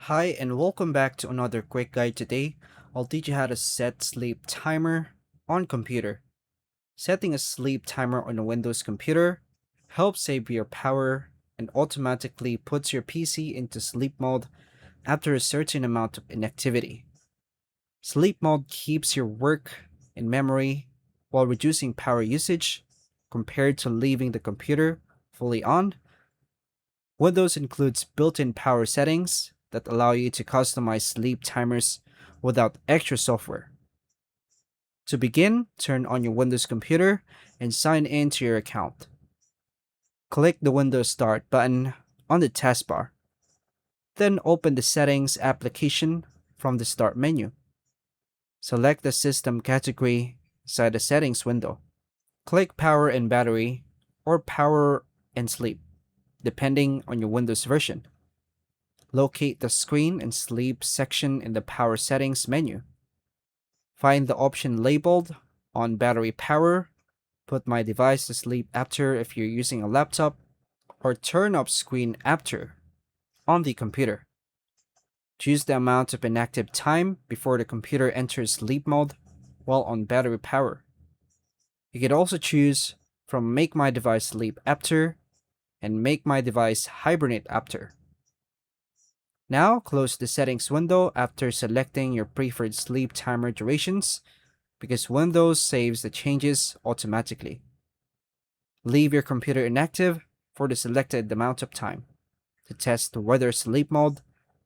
Hi and welcome back to another quick guide. Today, I'll teach you how to set sleep timer on computer. Setting a sleep timer on a Windows computer helps save your power and automatically puts your PC into sleep mode after a certain amount of inactivity. Sleep mode keeps your work in memory while reducing power usage compared to leaving the computer fully on. Windows includes built-in power settings that allow you to customize sleep timers without extra software. To begin, turn on your Windows computer and sign in to your account. Click the Windows Start button on the taskbar. Then open the Settings application from the Start menu. Select the system category inside the Settings window. Click Power and Battery or Power and Sleep, depending on your Windows version. Locate the Screen and Sleep section in the Power Settings menu. Find the option labeled on battery power, put my device to sleep after if you're using a laptop, or turn off screen after on the computer. Choose the amount of inactive time before the computer enters sleep mode while on battery power. You can also choose from Make My Device Sleep After and Make My Device Hibernate After. Now, close the settings window after selecting your preferred sleep timer durations because Windows saves the changes automatically. Leave your computer inactive for the selected amount of time to test whether sleep mode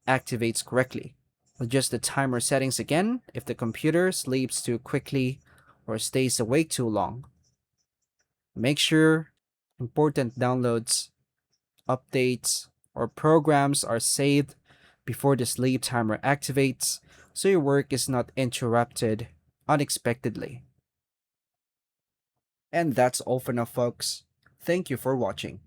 activates correctly. Adjust the timer settings again if the computer sleeps too quickly or stays awake too long. Make sure important downloads, updates, or programs are saved before the sleep timer activates so your work is not interrupted unexpectedly. And that's all for now, folks. Thank you for watching.